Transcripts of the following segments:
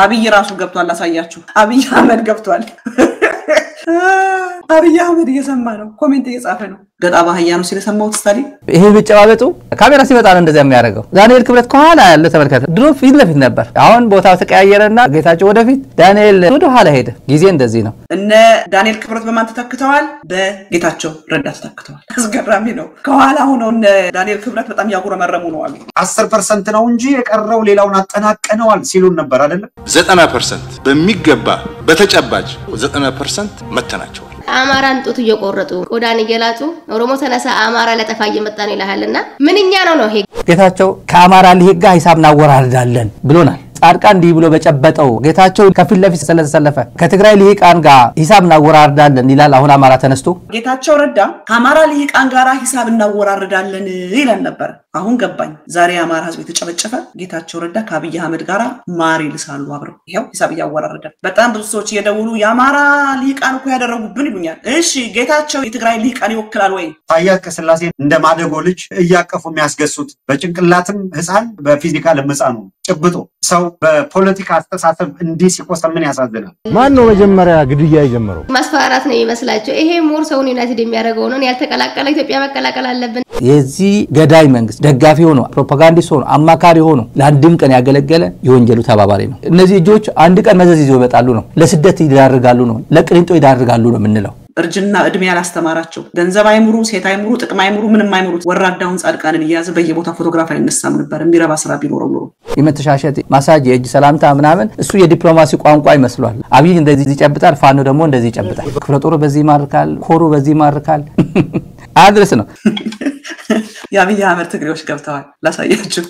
አብይ ራሱ ገብቷል አሳያችሁ አብይ አህመድ ገብቷል አብይ አህመድ እየሰማ ነው ኮሜንት እየጻፈ ነው ገጣ ባህያ ነው ስለሰማው ተስታሊ ይሄ በጨባበጡ ካሜራ ሲመጣ ነው እንደዛ የሚያደርገው ዳንኤል ክብረት ከኋላ ያለ ተመልከተ ድሮ ፊት ለፊት ነበር አሁን ቦታው ተቀያየረና ጌታቸው ወደፊት ዳንኤል ወደ ኋላ ሄደ ጊዜ እንደዚህ ነው እነ ዳንኤል ክብረት በማን ተተክተዋል በጌታቸው ረዳ ተተክተዋል አስገራሚ ነው ከኋላ ሆነው እነ ዳንኤል ክብረት በጣም ያጉረመረሙ ነው አሉ 10% ነው እንጂ የቀረው ሌላውን አጠናቀነዋል ሲሉን ነበር አይደለም 90% በሚገባ በተጨባጭ 90% መተናቸዋል አማራን ጦቱ እየቆረጡ ቆዳን እየላጡ ኦሮሞ ተነሳ አማራ ለጠፋ እየመጣ ነው ይላልና ምንኛ ነው ይሄ ጌታቸው ከአማራ ሊሄጋ ሂሳብ እናወራርዳለን ብሎናል ጻድቃን እንዲህ ብሎ በጨበጠው ጌታቸው ከፊት ለፊት ስለተሰለፈ ከትግራይ ሊሂቃን ጋር ሂሳብ እናወራርዳለን ይላል አሁን አማራ ተነስቶ ጌታቸው ረዳ ከአማራ ሊሂቃን ጋር ሂሳብ እናወራርዳለን ይላል ነበር አሁን ገባኝ ዛሬ አማራ ህዝብ የተጨበጨፈ ጌታቸው ረዳ ከአብይ አህመድ ጋር ማሪ ልሳሉ አብረው ይሄው ሂሳብ ያወራርዳል በጣም ብዙ ሰዎች እየደውሉ የአማራ ሊሂቃን እኮ ያደረጉብን ይሉኛል እሺ ጌታቸው የትግራይ ሊሂቃን ይወክላል ወይ ታያት ከስላሴ እንደማደጎ ልጅ እያቀፉ የሚያስገሱት በጭንቅላትም ህፃን በፊዚካል ህፃኑ ጭብጦ ሰው በፖለቲካ አስተሳሰብ እንዲህ ሲቆሰምን ያሳዝናል ማን ነው መጀመሪያ ግድያ የጀመረው ማስፈራራት ነው ይመስላችሁ ይሄ ሞር ሰውን ዩናይትድ የሚያደርገው ነው ያልተቀላቀለ ኢትዮጵያ መቀላቀል አለብን የዚህ ገዳይ መንግስት ደጋፊ ሆኖ ፕሮፓጋንዲስት ሆኖ አማካሪ ሆኖ ለአንድም ቀን ያገለገለ የወንጀሉ ተባባሪ ነው እነዚህ እጆች አንድ ቀን መዘዝ ይዘው ይመጣሉ ነው ለስደት ይዳርጋሉ ነው ለቅሊንጦ ይዳርጋሉ ነው ምንለው እርጅና እድሜ ያላስተማራቸው ገንዘብ አይምሩ ሴት አይምሩ ጥቅም አይምሩ ምንም አይምሩት ወራዳውን ጻድቃንን ይያዝ በየቦታ ፎቶግራፍ አይነሳም ነበር የሚረባ ስራ ቢኖረው ኖሮ የመተሻሸት ማሳጅ የእጅ ሰላምታ ምናምን እሱ የዲፕሎማሲ ቋንቋ ይመስላል አብይ እንደዚህ ይጨብጣል ፋኖ ደግሞ እንደዚህ ይጨብጣል ክፍለ ጦሩ በዚህ ማርካል ኮሩ በዚህ ማርካል አድርስ ነው የአብይ አህመድ ትግሬዎች ገብተዋል ላሳያችሁ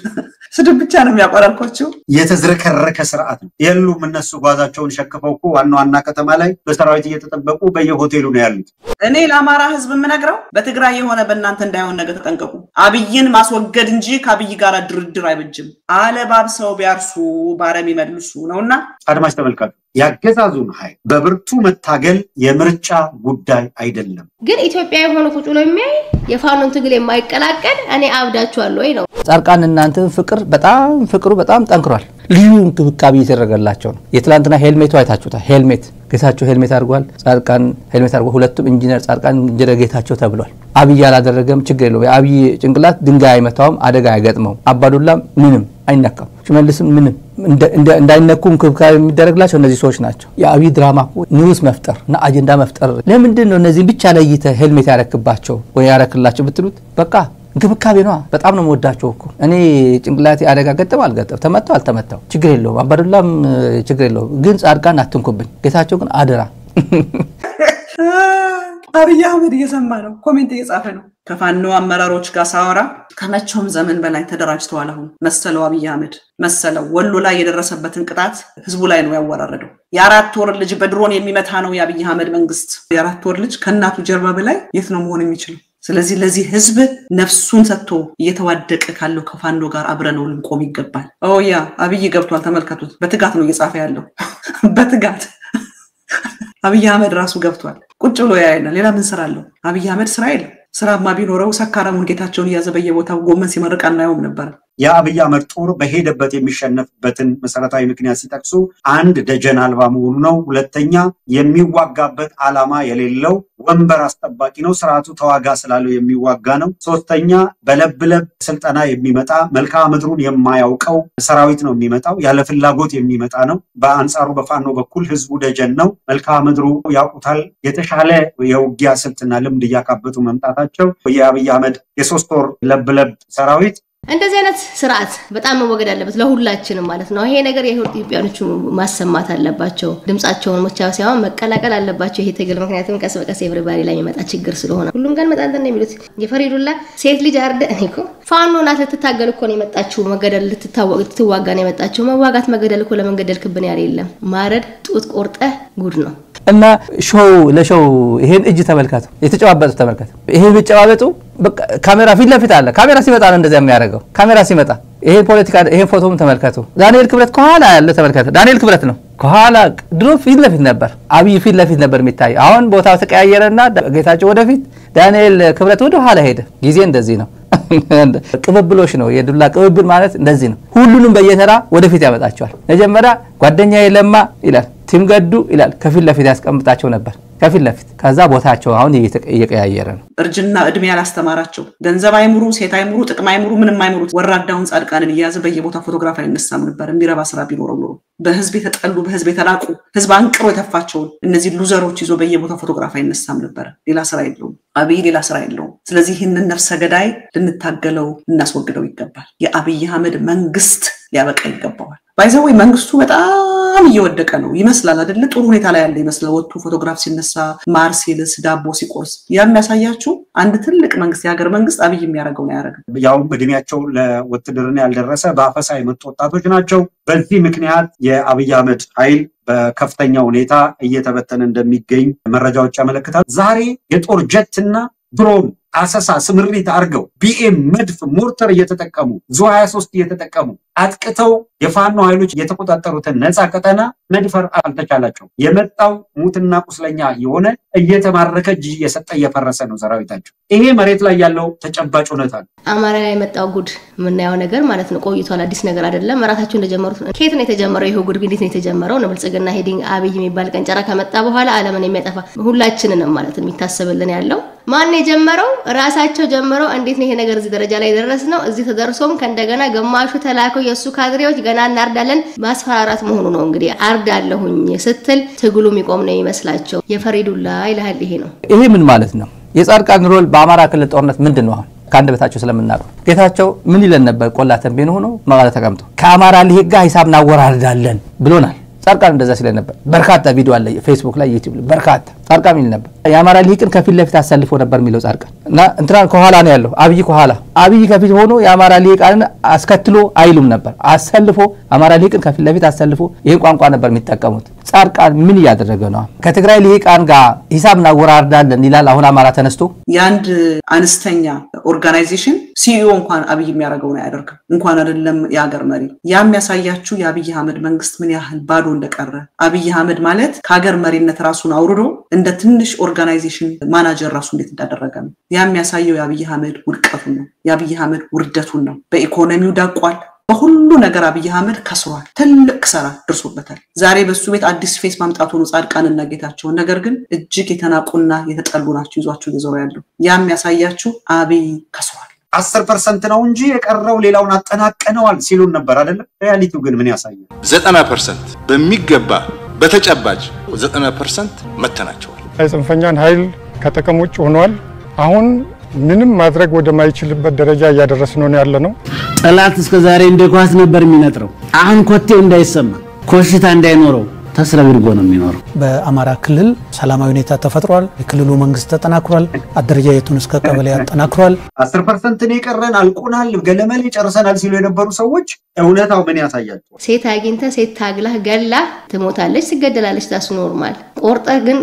ስድብ ብቻ ነው የሚያቆራልኳቸው የተዝረከረከ ስርዓት ነው የሉም እነሱ ጓዛቸውን ሸክፈው እኮ ዋና ከተማ ላይ በሰራዊት እየተጠበቁ በየሆቴሉ ነው ያሉት እኔ ለአማራ ህዝብ ምነግረው በትግራይ የሆነ በእናንተ እንዳይሆን ነገር ተጠንቀቁ አብይን ማስወገድ እንጂ ከአብይ ጋር ድርድር አይበጅም አለባብሰው ቢያርሱ ባረም ይመልሱ ነውና አድማጭ ተመልካቹ ያገዛዙን ኃይል በብርቱ መታገል የምርጫ ጉዳይ አይደለም ግን ኢትዮጵያ የሆነ ቁጭ ብሎ የሚያይ የፋኖን ትግል የማይቀላቀል እኔ አብዳችኋለሁ ወይ ነው ጻድቃን እናንተ ፍቅሩ በጣም ጠንክሯል ልዩ እንክብካቤ የተደረገላቸው ነው የትላንትና ሄልሜቱ አይታችሁታ ሄልሜት ጌታቸው ሄልሜት አድርጓል ጻድቃን ሄልሜት አድርጓል ሁለቱም ኢንጂነር ጻድቃን ኢንጂነር ጌታቸው ተብሏል አብይ ያላደረገም ችግር የለው አብይ ጭንቅላት ድንጋይ አይመታውም አደጋ አይገጥመው አባዱላም ምንም አይነካም ሽመልስም ምንም እንዳይነኩ እንክብካቤ የሚደረግላቸው እነዚህ ሰዎች ናቸው የአብይ ድራማ ኒውስ መፍጠር እና አጀንዳ መፍጠር ለምንድን ነው እነዚህ ብቻ ለይተ ሄልሜት ያረክባቸው ወይ ያረክላቸው ብትሉት በቃ እንክብካቤ ነው በጣም ነው ወዳቸው እኮ እኔ ጭንቅላቴ አደጋ ገጠም አልገጠም ተመታው አልተመታው ችግር የለው አባዱላም ችግር የለው ግን ጻድቃን አትንኩብኝ ጌታቸው ግን አደራ አብይ አህመድ እየሰማ ነው ኮሜንት እየጻፈ ነው ከፋኖ አመራሮች ጋር ሳወራ ከመቼውም ዘመን በላይ ተደራጅተዋል አሁን መሰለው አብይ አህመድ መሰለው ወሎ ላይ የደረሰበትን ቅጣት ህዝቡ ላይ ነው ያወራረደው የ4 ወር ልጅ በድሮን የሚመታ ነው የአብይ አህመድ መንግስት የ4 ወር ልጅ ከናቱ ጀርባ በላይ የት ነው መሆን የሚችለው ስለዚህ ለዚህ ህዝብ ነፍሱን ሰጥቶ እየተዋደቀ ካለው ከፋኖ ጋር አብረነው ልንቆም ይገባል ኦያ አብይ ገብቷል ተመልከቱት በትጋት ነው እየጻፈ ያለው በትጋት አብይ አህመድ ራሱ ገብቷል ቁጭ ብሎ ያያልና ሌላ ምን ስራ አለው አብይ አህመድ ስራ የለም ስራማ ቢኖረው ሰካራሙን ጌታቸውን ያዘ በየቦታው ጎመን ሲመርቅ አናየውም ነበር የአብይ አህመድ ጦር በሄደበት የሚሸነፍበትን መሰረታዊ ምክንያት ሲጠቅሱ አንድ ደጀን አልባ መሆኑ ነው ሁለተኛ የሚዋጋበት ዓላማ የሌለው ወንበር አስጠባቂ ነው ስርዓቱ ተዋጋ ስላለው የሚዋጋ ነው ሶስተኛ በለብለብ ስልጠና የሚመጣ መልክዓ ምድሩን የማያውቀው ሰራዊት ነው የሚመጣው ያለ ፍላጎት የሚመጣ ነው በአንጻሩ በፋኖ በኩል ህዝቡ ደጀን ነው መልክዓ ምድሩ ያውቁታል የተሻለ የውጊያ ስልትና ልምድ ያካበቱ መምጣታቸው የአብይ አህመድ የ3 ወር ለብለብ ሰራዊት እንደዚህ አይነት ስርዓት በጣም መወገድ አለበት ለሁላችንም ማለት ነው ይሄ ነገር የኢትዮጵያኖቹ ማሰማት አለባቸው ድምጻቸውን መቻው ሳይሆን መቀላቀል አለባቸው ይሄ ትግል ምክንያቱም ቀስ በቀስ ኤቨሪባዲ ላይ የሚመጣ ችግር ስለሆነ ሁሉም ጋር መጣንተ ነው የሚሉት የፈሪዱላ ሴት ልጅ አርደ እኮ ፋኖ ናት ልትታገል እኮ ነው የመጣችው መገደል ልትዋጋ ነው የመጣችው መዋጋት መገደል እኮ ለመንገደልክብን ያለ የለም ማረድ ጡት ቆርጠ ጉድ ነው እና ለሾው ይሄን እጅ ተመልከቱ የተጨባበጡ ተመልከቱ ይሄ በጨባበጡ ካሜራ ፊት ለፊት አለ ካሜራ ሲመጣ ነው እንደዛ የሚያደርገው ካሜራ ሲመጣ ይሄ ፖለቲካ ይሄ ፎቶም ተመልከቱ ዳንኤል ክብረት ከኋላ ያለ ተመልከቱ ዳንኤል ክብረት ነው ከኋላ ድሮ ፊት ለፊት ነበር አብይ ፊት ለፊት ነበር የሚታይ አሁን ቦታው ተቀያየረና ጌታቸው ወደፊት ዳንኤል ክብረት ወደ ኋላ ሄደ ጊዜ እንደዚህ ነው ቅብብሎሽ ነው። የዱላ ቅብብል ማለት እንደዚህ ነው። ሁሉንም በየተራ ወደፊት ያመጣቸዋል። መጀመሪያ ጓደኛዬ ለማ ይላል፣ ቲም ገዱ ይላል፣ ከፊት ለፊት ያስቀምጣቸው ነበር። ከፊት ለፊት ከዛ ቦታቸው አሁን እየቀያየረ ነው። እርጅና እድሜ ያላስተማራቸው ገንዘብ አይምሩ፣ ሴት አይምሩ፣ ጥቅም አይምሩ፣ ምንም አይምሩ ወራዳውን ጻድቃንን እያያዘ በየቦታ ፎቶግራፍ አይነሳም ነበር። የሚረባ ስራ ቢኖረው ኖሮ በህዝብ የተጠሉ በህዝብ የተላቁ ህዝብ አንቅሮ የተፋቸውን እነዚህ ሉዘሮች ይዞ በየቦታ ፎቶግራፍ አይነሳም ነበር። ሌላ ስራ የለውም አብይ፣ ሌላ ስራ የለውም። ስለዚህ ይህንን ነፍሰ ገዳይ ልንታገለው እናስወግደው ይገባል። የአብይ አህመድ መንግስት ሊያበቃ ይገባዋል። ባይዘው መንግስቱ በጣም እየወደቀ ነው ይመስላል አይደል? ጥሩ ሁኔታ ላይ ያለ ይመስላል። ወጥቶ ፎቶግራፍ ሲነሳ ማር ሲልስ ዳቦ ሲቆርስ የሚያሳያችሁ አንድ ትልቅ መንግስት የሀገር መንግስት አብይ የሚያደርገው ነው ያደረገው። ያው እድሜያቸው ለውትድርና ያልደረሰ በአፈሳ የመጡ ወጣቶች ናቸው። በዚህ ምክንያት የአብይ አህመድ ኃይል በከፍተኛ ሁኔታ እየተበተነ እንደሚገኝ መረጃዎች ያመለክታሉ። ዛሬ የጦር ጀትና ድሮን አሰሳ ስምሪት አርገው ቢኤም መድፍ ሞርተር እየተጠቀሙ ዙ 23 እየተጠቀሙ አጥቅተው የፋኖ ኃይሎች የተቆጣጠሩትን ነፃ ቀጠና መድፈር አልተቻላቸው። የመጣው ሙትና ቁስለኛ የሆነ እየተማረከ እጅ እየሰጠ እየፈረሰ ነው ሰራዊታቸው። ይሄ መሬት ላይ ያለው ተጨባጭ እውነታ ነው። አማራ ላይ የመጣው ጉድ የምናየው ነገር ማለት ነው ቆይቷል። አዲስ ነገር አይደለም። ራሳቸው እንደጀመሩት ከየት ነው የተጀመረው? ይሄ ጉድ እንዴት ነው የተጀመረው? ነው ብልጽግና ሄዲንግ አብይ የሚባል ቀንጨራ ከመጣ በኋላ ዓለምን የሚያጠፋ ሁላችንንም ማለት ነው የሚታሰብልን ያለው ማን የጀመረው? ራሳቸው ጀመረው። እንዴት ነው ይሄ ነገር እዚህ ደረጃ ላይ ደረስነው? እዚህ ተደርሶም ከእንደገና ግማሹ ተላከው የሱ ካድሬዎች ገና እናርዳለን ማስፈራራት መሆኑ ነው። እንግዲህ አርዳለሁኝ ስትል ትግሉ የሚቆም ነው ይመስላቸው። የፈሪዱላ ይላል። ይሄ ነው። ይሄ ምን ማለት ነው? የጻድቃን ሮል በአማራ ክልል ጦርነት ምንድነው? አሁን ከአንድ በታቸው ስለምናቀው ጌታቸው ምን ይለን ነበር? ቆላተን ቢሆን ሆኖ መቀለ ተቀምጦ ከአማራ ሊግ ጋር ሂሳብ እናወራርዳለን ብሎናል። ጻድቃን እንደዛ ሲለን ነበር። በርካታ ቪዲዮ አለ ፌስቡክ ላይ ዩቲዩብ ላይ በርካታ ጻድቃን ይል ነበር። የአማራ ሊግን ከፊት ለፊት አሰልፎ ነበር የሚለው ጻድቃን እና እንትራን ከኋላ ነው ያለው አብይ ከኋላ አብይ ከፊት ሆኖ የአማራ ሊግን አስከትሎ አይሉም ነበር። አሰልፎ አማራ ሊግን ከፊት ለፊት አሰልፎ ይሄን ቋንቋ ነበር የሚጠቀሙት። ጻድቃን ምን ያደረገ ነው? ከትግራይ ሊግን ጋር ሂሳብ እናወራርዳለን ይላል። አሁን አማራ ተነስቶ ያንድ አነስተኛ ኦርጋናይዜሽን ሲኢኦ እንኳን አብይ የሚያደርገው ነው ያደርገው እንኳን አይደለም የሀገር መሪ። ያሚያሳያችሁ የአብይ አህመድ መንግስት ምን ያህል ባዶ እንደቀረ። አብይ አህመድ ማለት ከሀገር መሪነት ራሱን አውርዶ እንደ ትንሽ ኦርጋናይዜሽን ማናጀር ራሱ እንዴት እንዳደረገ ነው የሚያሳየው። የአብይ አህመድ ውድቀቱን ነው፣ የአብይ አህመድ ውርደቱን ነው። በኢኮኖሚው ዳቋል። በሁሉ ነገር አብይ አህመድ ከስሯል። ትልቅ ሰራ ደርሶበታል። ዛሬ በሱ ቤት አዲስ ፌስ ማምጣቱ ነው ጻድቃንና ጌታቸው። ነገር ግን እጅግ የተናቁና የተጠሉ ናቸው ይዟቸው እየዞሩ ያለው። የሚያሳያችሁ አብይ ከስሯል። 10% ነው እንጂ የቀረው ሌላውን አጠናቀነዋል ሲሉን ነበር አይደለም? ሪያሊቲው ግን ምን ያሳያል? 90% በሚገባ በተጨባጭ 90% መተናቸዋል። ጽንፈኛን ኃይል ከጥቅም ውጭ ሆኗል። አሁን ምንም ማድረግ ወደማይችልበት ደረጃ እያደረስነው ነው ያለነው። ጠላት እስከ ዛሬ እንደ ኳስ ነበር የሚነጥረው። አሁን ኮቴው እንዳይሰማ ኮሽታ እንዳይኖረው ተስረብርጎ ነው የሚኖረው። በአማራ ክልል ሰላማዊ ሁኔታ ተፈጥሯል። የክልሉ መንግስት ተጠናክሯል። አደረጃጀቱን እስከ ቀበሌ ያጠናክሯል። 10% ነው የቀረን አልቆናል ገለመሌ ጨርሰናል ሲሉ የነበሩ ሰዎች እውነታው ምን ያሳያል? ሴት አግኝተ ሴት ታግላህ ገላ ትሞታለች፣ ትገደላለች። ታሱ ኖርማል ቆርጠ ግን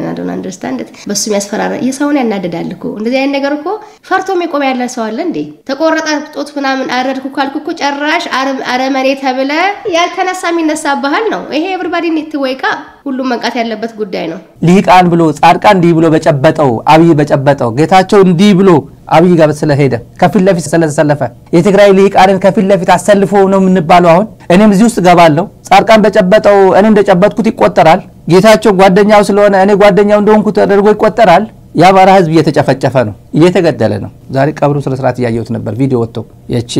I don't understand it። በሱ የሚያስፈራራ የሰውን ያናደዳል እኮ እንደዚህ አይነት ነገር እኮ ፈርቶም የቆመ ያለ ሰው አለ እንዴ? ተቆረጠ ጦት ምናምን አረድኩ ካልኩ እኮ ጨራሽ አረመኔ ተብለ ያልተነሳ የሚነሳ ባህል ነው ይሄ። ኤቨሪባዲ ኒድ ቱ ዌክ አፕ። ሁሉም መንቃት ያለበት ጉዳይ ነው። ሊቃን ብሎ ጻድቃን እንዲህ ብሎ በጨበጠው አብይ በጨበጠው ጌታቸው እንዲህ ብሎ አብይ ጋር ስለሄደ ከፊት ለፊት ስለተሰለፈ የትግራይ ሊቃንን ከፊት ለፊት አሰልፎ ነው የምንባለው። አሁን እኔም እዚህ ውስጥ ገባለሁ። ጻድቃን በጨበጠው እኔ እንደጨበጥኩት ይቆጠራል። ጌታቸው ጓደኛው ስለሆነ እኔ ጓደኛው እንደሆንኩት ተደርጎ ይቆጠራል። የአማራ ህዝብ እየተጨፈጨፈ ነው፣ እየተገደለ ነው። ዛሬ ቀብሩ ስለ ስርዓት ያያዩት ነበር ቪዲዮ ወጥቶ የቺ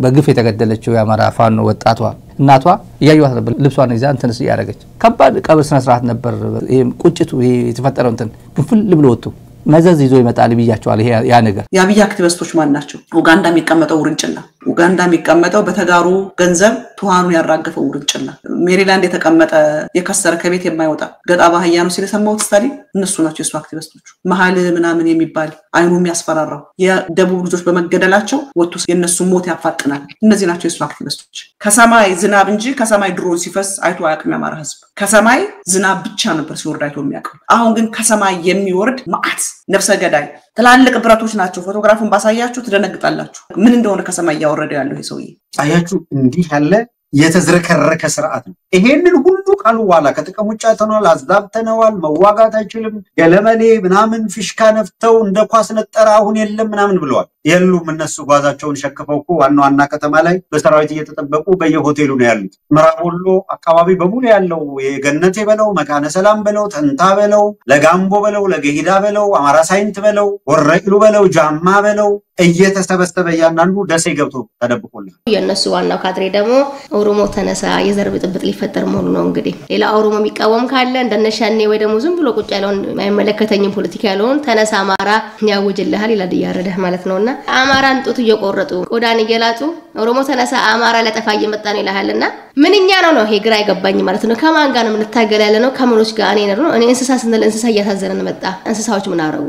በግፍ የተገደለችው የአማራ ፋኖ ወጣቷ እናቷ ያያዩት ነበር። ልብሷን ይዛ እንትንስ ያደረገች ከባድ ቀብር ስነ ስርዓት ነበር። ይሄም ቁጭቱ ይሄ የተፈጠረው እንትን ግፍል ብሎ ወጥቶ መዘዝ ይዞ ይመጣል ብያቸዋል። ይሄ ያ ነገር የአብይ አክቲቪስቶች ማን ናቸው? ኡጋንዳ የሚቀመጠው ውርንጭላ፣ ኡጋንዳ የሚቀመጠው በተጋሩ ገንዘብ ቱሃኑ ያራገፈው ውርንጭላ፣ ሜሪላንድ የተቀመጠ የከሰረ ከቤት የማይወጣ ገጣ ባህያ ነው ሲል ሰማሁት ስታሊን። እነሱ ናቸው የሱ አክቲቪስቶች። መሃል ምናምን የሚባል አይኑ የሚያስፈራራው የደቡብ ልጆች በመገደላቸው ወጥቶ የነሱ ሞት ያፋጥናል። እነዚህ ናቸው የሱ አክቲቪስቶች። ከሰማይ ዝናብ እንጂ ከሰማይ ድሮን ሲፈስ አይቶ አያውቅም የአማራ ህዝብ። ከሰማይ ዝናብ ብቻ ነበር ሲወርድ አይቶ የሚያውቀው። አሁን ግን ከሰማይ የሚወርድ መዓት ነፍሰ ገዳይ ትላልቅ ብረቶች ናቸው። ፎቶግራፉን ባሳያችሁ ትደነግጣላችሁ ምን እንደሆነ ከሰማይ ያወረደ ያለው ይሄ ሰውዬ። አያችሁ እንዲህ ያለ የተዝረከረከ ስርዓት ነው። ይሄንን ሁሉ ቃሉ ዋላ ከጥቅም ውጭ ተነዋል፣ አዝዳብተነዋል፣ መዋጋት አይችልም፣ ገለመሌ ምናምን ፊሽካ ነፍተው እንደ ኳስ ነጠራ አሁን የለም ምናምን ብለዋል። የሉም እነሱ ጓዛቸውን ሸክፈው እኮ ዋና ከተማ ላይ በሰራዊት እየተጠበቁ በየሆቴሉ ነው ያሉት። ምዕራብ ወሎ አካባቢ በሙሉ ያለው የገነቴ በለው መካነ ሰላም በለው ተንታ በለው ለጋምቦ በለው ለገሂዳ በለው አማራ ሳይንት በለው ወረኢሉ በለው ጃማ በለው እየተሰበሰበ ያንዳንዱ ደሴ ገብቶ ተደብቆላል። የነሱ ዋናው ካድሬ ደግሞ ኦሮሞ ተነሳ የዘር ብጥብጥ ሊፈጠር መሆኑ ነው። እንግዲህ ሌላ ኦሮሞ የሚቃወም ካለ እንደነሻኔ ወይ ደግሞ ዝም ብሎ ቁጭ ያለውን የማይመለከተኝም ፖለቲካ ያለውን ተነሳ አማራ ያውጅልሃል ይላል ያረዳህ ማለት ነውና አማራን ጡት እየቆረጡ ቆዳን እየላጡ ኦሮሞ ተነሳ አማራ ለጠፋ እየመጣ ነው ይላልና ምንኛ ነው ይሄ ግራ አይገባኝ ማለት ነው። ከማን ጋር ነው የምንታገል ያለ ነው? ከምኖች ጋር እኔ እንስሳ ስንል እንስሳ እያሳዘነን መጣ። እንስሳዎች ምን አረጉ?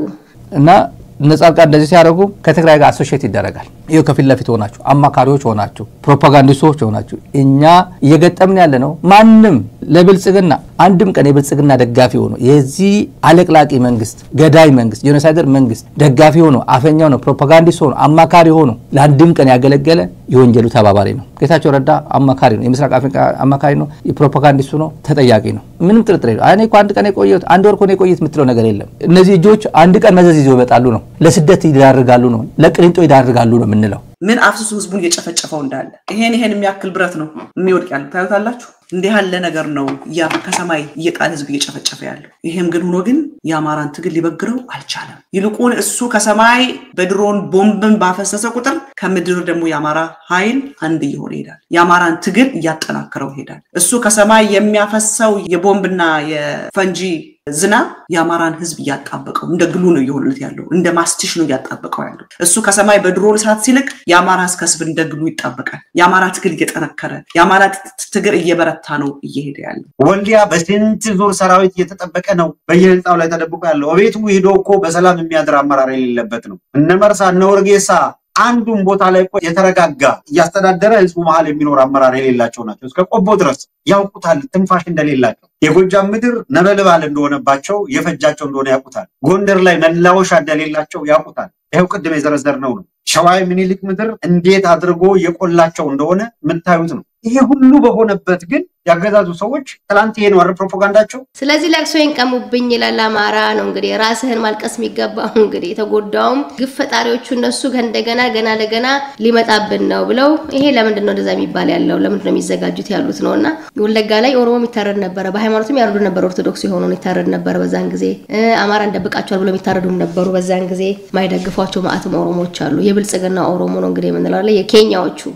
እና ነጻልቃ እንደዚህ ሲያደርጉ ከትግራይ ጋር አሶሺየት ይደረጋል። ይሄ ከፊት ለፊት ሆናችሁ አማካሪዎች ሆናችሁ ፕሮፓጋንዲስቶች ሆናችሁ እኛ እየገጠምን ያለ ነው። ማንም ለብልጽግና አንድም ቀን የብልጽግና ደጋፊ ሆኖ የዚህ አለቅላቂ መንግስት ገዳይ መንግስት ጄኖሳይደር መንግስት ደጋፊ ሆኖ አፈኛው ነው ፕሮፓጋንዲስት ሆኖ አማካሪ ሆኖ ለአንድም ቀን ያገለገለ የወንጀሉ ተባባሪ ነው። ጌታቸው ረዳ አማካሪ ነው፣ የምስራቅ አፍሪካ አማካሪ ነው፣ የፕሮፓጋንዲስቱ ነው፣ ተጠያቂ ነው። ምንም ጥርጥር የለውም። እኔ እኮ አንድ ቀን የቆየሁት አንድ ወር እኮ ነው የቆየሁት የምትለው ነገር የለም። እነዚህ እጆች አንድ ቀን መዘዝ ይዘው ይመጣሉ ነው፣ ለስደት ይዳርጋሉ ነው፣ ለቅሊንጦ ይዳርጋሉ ነው የምንለው። ምን አፍስሱ ህዝቡን እየጨፈጨፈው እንዳለ ይሄን የሚያክል ብረት ነው የሚወድቅ ያለው ታዩታላችሁ። እንዲህ ያለ ነገር ነው ያ ከሰማይ እየጣለ ህዝብ እየጨፈጨፈ ያለው። ይሄም ግን ሆኖ ግን የአማራን ትግል ሊበግረው አልቻለም። ይልቁን እሱ ከሰማይ በድሮን ቦምብን ባፈሰሰ ቁጥር ከምድር ደግሞ የአማራ ኃይል አንድ እየሆነ ይሄዳል። የአማራን ትግል እያጠናከረው ይሄዳል። እሱ ከሰማይ የሚያፈሰው የቦምብና የፈንጂ ዝናብ የአማራን ህዝብ እያጣበቀው እንደ ግሉ ነው እየሆነለት ያለው፣ እንደ ማስቲሽ ነው እያጣበቀው ያለው። እሱ ከሰማይ በድሮን እሳት ሲልቅ የአማራ ከስብ እንደ ግሉ ይጣበቃል። የአማራ ትግል እየጠነከረ የአማራ ትግል እየበረታ ነው እየሄደ ያለው። ወልዲያ በስንት ዙር ሰራዊት እየተጠበቀ ነው በየህንጻው ላይ ተደብቆ ያለው። ቤቱ ሄዶ እኮ በሰላም የሚያድር አመራር የሌለበት ነው። እነ መርሳ እነ ወርጌሳ አንዱን ቦታ ላይ የተረጋጋ እያስተዳደረ ህዝቡ መሃል የሚኖር አመራር የሌላቸው ናቸው። እስከ ቆቦ ድረስ ያውቁታል ትንፋሽ እንደሌላቸው። የጎጃም ምድር ነበልባል እንደሆነባቸው የፈጃቸው እንደሆነ ያውቁታል። ጎንደር ላይ መላወሻ እንደሌላቸው ያውቁታል። ይሄው ቅድም የዘረዘርነው ነው። ሸዋይ ምኒልክ ምድር እንዴት አድርጎ የቆላቸው እንደሆነ የምታዩት ነው። ይሄ ሁሉ በሆነበት ግን ያገዛዙ ሰዎች ትላንት ይሄን ወር ፕሮፓጋንዳቸው። ስለዚህ ለቅሶዬን ቀሙብኝ ይላል አማራ ነው እንግዲህ ራስህን ማልቀስ የሚገባው እንግዲህ የተጎዳውም ግፍ ፈጣሪዎቹ እነሱ እንደገና ለገና ሊመጣብን ነው ብለው ይሄ ለምንድን ነው እንደዛ የሚባል ያለው ለምንድን ነው የሚዘጋጁት ያሉት ነውና ወለጋ ላይ ኦሮሞ የሚታረድ ነበር፣ በሃይማኖትም ያርዱ ነበር፣ ኦርቶዶክስ የሆነው ይታረድ ነበር በዛን ጊዜ። አማራ እንደብቃቸዋል ብለው የሚታረዱም ነበሩ በዛን ጊዜ። ማይደግፏቸው ማአተም ኦሮሞዎች አሉ። የብልጽግና ኦሮሞ ነው እንግዲህ የምንለው ላይ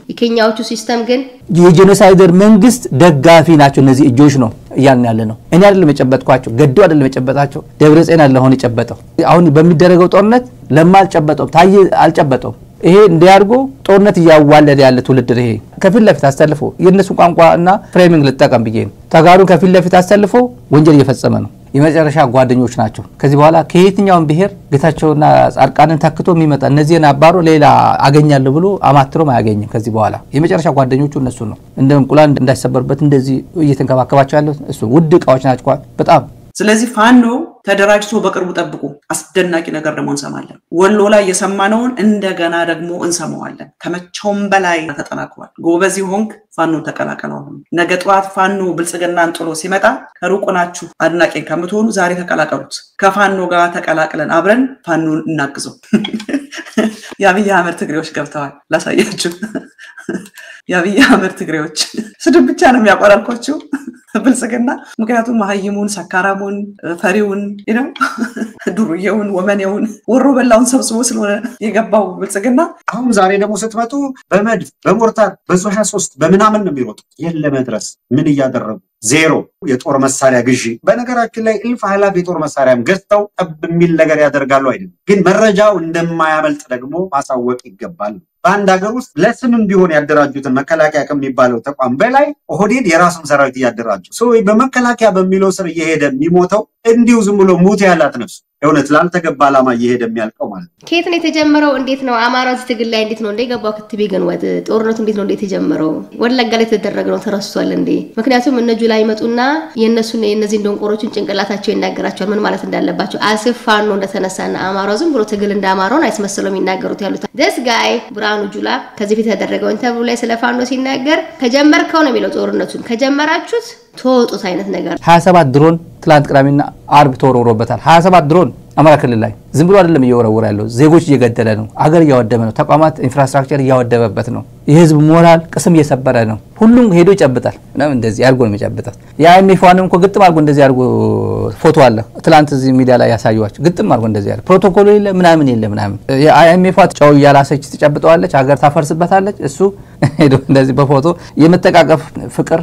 የኬንያዎቹ ሲስተም ግን የጄኖሳይደር መንግስት ደጋፊ ናቸው። እነዚህ እጆች ነው እያልን ያለ ነው። እኔ አይደለም የጨበጥኳቸው፣ ገዱ አይደለም የጨበጣቸው፣ ደብረጽዮን አለ ሆነ የጨበጠው። አሁን በሚደረገው ጦርነት ለማልጨበጠው ታዬ አልጨበጠው። ይሄ እንዲያርጎ ጦርነት ያዋለደ ያለ ትውልድ ይሄ ከፊት ለፊት አስተልፎ የነሱ ቋንቋና ፍሬሚንግ ልጠቀም ብዬ ነው። ተጋሩ ከፊት ለፊት አስተልፎ ወንጀል እየፈጸመ ነው። የመጨረሻ ጓደኞች ናቸው። ከዚህ በኋላ ከየትኛውም ብሄር ጌታቸውና ጻድቃንን ተክቶ የሚመጣ እነዚህን አባሮ ሌላ አገኛለሁ ብሎ አማትሮም አያገኝም። ከዚህ በኋላ የመጨረሻ ጓደኞቹ እነሱ ነው። እንደ እንቁላል እንዳይሰበርበት እንደዚህ እየተንከባከባቸው ያለው እሱ ውድ ዕቃዎች ናቸው በጣም። ስለዚህ ፋኖ ተደራጅቶ በቅርቡ ጠብቁ። አስደናቂ ነገር ደግሞ እንሰማለን። ወሎ ላይ የሰማነውን እንደገና ደግሞ እንሰማዋለን። ከመቼውም በላይ ተጠናክሯል። ጎበዝ ሆንክ ፋኖ ተቀላቀለው። ነገ ጠዋት ፋኖ ብልጽግናን ጥሎ ሲመጣ ከሩቅ ናችሁ አድናቂን ከምትሆኑ ዛሬ ተቀላቀሉት። ከፋኖ ጋር ተቀላቅለን አብረን ፋኖን እናግዘው። የአብይ አህመድ ትግሬዎች ገብተዋል። ላሳያችሁ። የአብይ አህመድ ትግሬዎች ስድብ ብቻ ነው የሚያቆራልኳችሁ ብልጽግና። ምክንያቱም መሀይሙን፣ ሰካራሙን፣ ፈሪውን ነው ዱርዬውን፣ ወመኔውን፣ ወሮ በላውን ሰብስቦ ስለሆነ የገባው ብልጽግና። አሁን ዛሬ ደግሞ ስትመጡ በመድፍ በሞርታር በ3 በምናምን ነው የሚሮጡት። ለመድረስ ምን እያደረጉ ዜሮ የጦር መሳሪያ ግዢ። በነገራችን ላይ እልፍ ኃይላት የጦር መሳሪያም ገዝተው ጠብ የሚል ነገር ያደርጋሉ አይደል? ግን መረጃው እንደማያመልጥ ደግሞ ማሳወቅ ይገባል። በአንድ ሀገር ውስጥ ለስምም ቢሆን ያደራጁትን መከላከያ ከሚባለው ተቋም በላይ ኦህዴድ የራሱን ሰራዊት እያደራጁ በመከላከያ በሚለው ስር እየሄደ የሚሞተው እንዲሁ ዝም ብሎ ሙት ያላት ነፍስ የእውነት ላልተገባ ዓላማ እየሄደ የሚያልቀው ማለት ነው። ከየት ነው የተጀመረው? እንዴት ነው አማራው እዚህ ትግል ላይ እንዴት ነው እንደገባው? ክትቤ ግን ወደ ጦርነቱ እንዴት ነው የተጀመረው? ወለጋ ላይ ተደረገው ተረስቷል እንዴ? ምክንያቱም እነጁ ላይ መጡና የነሱን የነዚህ እንደንቆሮችን ጭንቅላታቸው ይናገራቸዋል ምን ማለት እንዳለባቸው። አስፋን ነው እንደተነሳና አማራው ዝም ብሎ ትግል እንዳማራውን አይስመስለው የሚናገሩት ያሉት this guy ብርሃኑ ጁላ ከዚህ ፊት ተደረገው ኢንተርቪው ላይ ስለ ፋኖ ሲናገር ከጀመርከው ነው የሚለው ጦርነቱን ከጀመራችሁት ተወጡት አይነት ነገር። 27 ድሮን ትላንት ቅዳሜና አርብ ተወርውሮበታል። 27 ድሮን አማራ ክልል ላይ ዝም ብሎ አይደለም እየወረወረ ያለው ዜጎች እየገደለ ነው አገር እያወደመ ነው ተቋማት ኢንፍራስትራክቸር እያወደመበት ነው የህዝብ ሞራል ቅስም እየሰበረ ነው ሁሉም ሄዶ ይጨብጣል እና እንደዚህ አርጎ ነው የሚጨብጣው የአይኤምኤፍንም እኮ ግጥም አርጎ እንደዚህ አርጎ ፎቶ አለ ትላንት እዚህ ሚዲያ ላይ ያሳዩዋቸው ግጥም አርጎ እንደዚህ አለ ፕሮቶኮሉ የለ ምናምን የአይኤምኤፍ ጫው ያላሰች ትጨብጠዋለች ሀገር ታፈርስበታለች እሱ ሄዶ እንደዚህ በፎቶ የመተቃቀፍ ፍቅር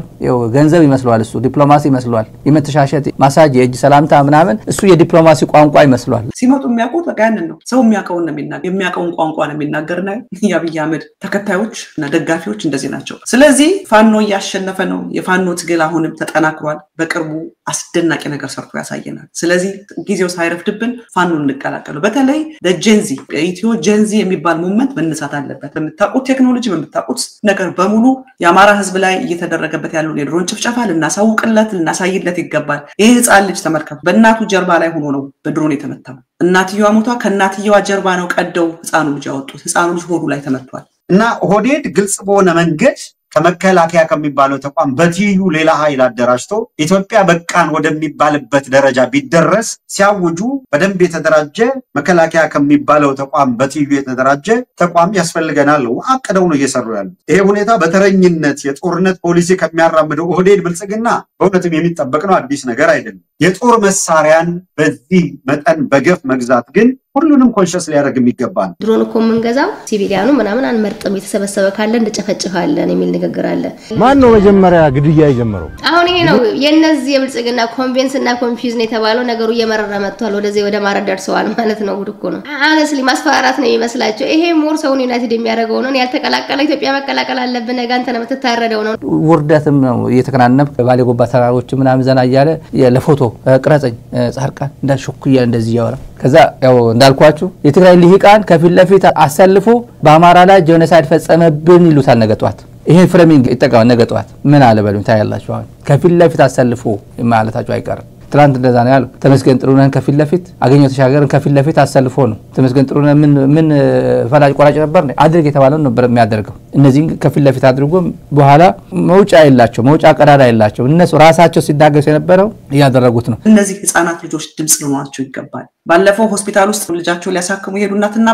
ገንዘብ ይመስለዋል እሱ ዲፕሎማሲ ይመስለዋል የመተሻሸት ማሳጅ የእጅ ሰላምታ ምናምን እሱ የዲፕሎማሲ ቋንቋ ይመስለዋል ሲመጡ የሚያውቁት በቃ ያንን ነው ሰው የሚያውቀውን ነው የሚናገር የሚያውቀውን ቋንቋ ነው የሚናገርና የአብይ አህመድ ተከታዮች እና ደጋፊዎች እንደዚህ ናቸው ስለዚህ ፋኖ እያሸነፈ ነው የፋኖ ትግል አሁንም ተጠናክሯል በቅርቡ አስደናቂ ነገር ሰርቶ ያሳየናል ስለዚህ ጊዜው ሳይረፍድብን ፋኖ እንቀላቀሉ በተለይ ለጀንዚ ኢትዮ ጀንዚ የሚባል ሙቭመንት መነሳት አለበት በመታቆት ቴክኖሎጂ በመታቆት ነገር በሙሉ የአማራ ህዝብ ላይ እየተደረገበት ያለው የድሮን ጭፍጨፋ ልናሳይለት ይገባል ይሄ ህፃን ልጅ ተመልከቱ በእናቱ ጀርባ ላይ ሆኖ ነው በድሮን የተመታው እናትየዋ ሞቷ ከእናትየዋ ጀርባ ነው ቀደው ህፃኑ ልጅ ያወጡት ህፃኑ ልጅ ሆዱ ላይ ተመቷል እና ኦህዴድ ግልጽ በሆነ መንገድ ከመከላከያ ከሚባለው ተቋም በትይዩ ሌላ ኃይል አደራጅቶ ኢትዮጵያ በቃን ወደሚባልበት ደረጃ ቢደረስ ሲያውጁ በደንብ የተደራጀ መከላከያ ከሚባለው ተቋም በትይዩ የተደራጀ ተቋም ያስፈልገናል አቅደው ነው እየሰሩ ያሉት ይሄ ሁኔታ በተረኝነት የጦርነት ፖሊሲ ከሚያራምደው ኦህዴድ ብልጽግና በእውነትም የሚጠበቅ ነው አዲስ ነገር አይደለም የጦር መሳሪያን በዚህ መጠን በገፍ መግዛት ግን ሁሉንም ኮንሽስ ሊያደርግ የሚገባ ነው ድሮን እኮ መንገዛው ሲቪሊያኑ ምናምን አንመርጥም የተሰበሰበ ካለ እንደጨፈጭፋለን የሚል ንግግር አለ ማን ነው መጀመሪያ ግድያ የጀመረው አሁን ይሄ ነው የነዚህ የብልጽግና ኮንቬንስ እና ኮንፊውዝን የተባለው ነገሩ እየመረረ መጥቷል ወደዚህ ወደ ማረድ ደርሰዋል ማለት ነው ጉድ እኮ ነው አነስሊ ማስፈራራት ነው የሚመስላቸው ይሄ ሞር ሰውን ዩናይትድ የሚያደርገው ነው ያልተቀላቀለ ኢትዮጵያ መቀላቀል አለብን ነገ አንተ ነው የምትታረደው ነው ውርደትም ነው እየተከናነብ ባሌ ጎባ ተራሮች ምናምን ዘና እያለ ለፎቶ ቅረጽኝ ጻርቃን እንዳልሽኩያ እንደዚህ ያወራ ከዛ ያው እንዳልኳችሁ የትግራይ ልሂቃን ከፊት ለፊት አሰልፎ በአማራ ላይ ጄኖሳይድ ፈጸመብን ይሉታል ነገጧት ይሄን ፍሬሚንግ ይጠቃው ነገጧት ምን አለ በሉኝ ታያላችሁ አሁን ከፊት ለፊት አሰልፎ ማለታቸው አይቀርም ትላንት እንደዛ ነው ያለው ተመስገን ጥሩነህን ከፊት ለፊት አገኘው ተሻገርን ከፊት ለፊት አሰልፎ ነው ተመስገን ጥሩነህ ምን ፈላጭ ቆራጭ ነበር አድርግ የተባለው ነበር የሚያደርገው እነዚህን ከፊት ለፊት አድርጎ በኋላ መውጫ ቀዳዳ የላቸው እነሱ ራሳቸው ሲዳገሱ የነበረው ያደረጉት ነው እነዚህ ህፃናት ልጆች ድምጽ ሊሆናቸው ይገባል ባለፈው ሆስፒታል ውስጥ ልጃቸው ሊያሳክሙ የሄዱ እናትና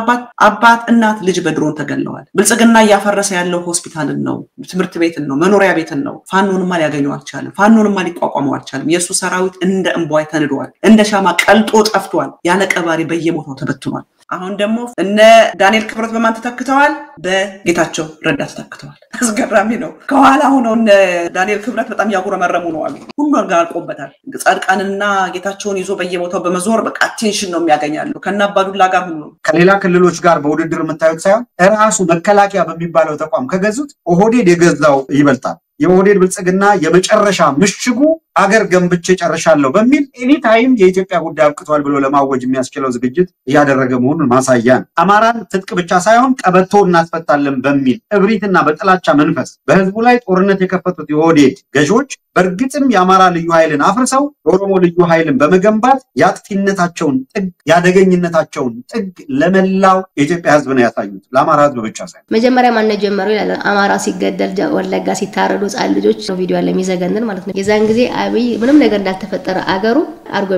አባት እናት ልጅ በድሮን ተገለዋል ብልጽግና ያፈረሰ ያለው ሆስፒታልን ነው ትምህርት ቤትን ነው መኖሪያ ቤትን ነው ፋኖንማ ሊያገኘው አልቻለም ፋኖንማ ሊቋቋመው አልቻለም የሱ ሰራዊት እንደ እንቧይ ተንዷል እንደ ሻማ ቀልጦ ጠፍቷል ያለ ቀባሪ በየቦታው ተበትኗል አሁን ደግሞ እነ ዳንኤል ክብረት በማን ተተክተዋል በጌታቸው ረዳ ተተክተዋል አስገራሚ ነው ከኋላ ሆነው እነ ዳንኤል ክብረት በጣም ያጉረመረሙ ነው አሉ ሁሉ ጋር አልቆበታል ጻድቃንና ጌታቸውን ይዞ በየቦታው በመዞር በቃ አቴንሽን ነው የሚያገኛሉ ከናባዱላ ጋር ሁሉ ከሌላ ክልሎች ጋር በውድድር የምታዩት ሳይሆን ራሱ መከላከያ በሚባለው ተቋም ከገዙት ኦህዴድ የገዛው ይበልጣል የኦህዴድ ብልጽግና የመጨረሻ ምሽጉ አገር ገንብቼ ጨርሻለሁ በሚል ኤኒ ታይም የኢትዮጵያ ጉዳይ አብቅቷል ብሎ ለማወጅ የሚያስችለው ዝግጅት ያደረገ መሆኑን ማሳያ ነው አማራን ትጥቅ ብቻ ሳይሆን ቀበቶ እናስፈታለን በሚል እብሪትና በጥላቻ መንፈስ በህዝቡ ላይ ጦርነት የከፈቱት የኦህዴድ ገዢዎች በርግጥም የአማራ ልዩ ኃይልን አፍርሰው የኦሮሞ ልዩ ኃይልን በመገንባት ያጥቂነታቸውን ጥግ ያደገኝነታቸውን ጥግ ለመላው የኢትዮጵያ ህዝብ ነው ያሳዩት ለአማራ ህዝብ ብቻ ሳይሆን መጀመሪያ ማን ጀመረው ይላል አማራ ሲገደል ወለጋ ሲታረዱ ጻል ልጆች ነው ቪዲዮ አለ የሚዘገንን ማለት ነው የዛን ጊዜ አብይ ምንም ነገር እንዳልተፈጠረ አገሩ አርጎ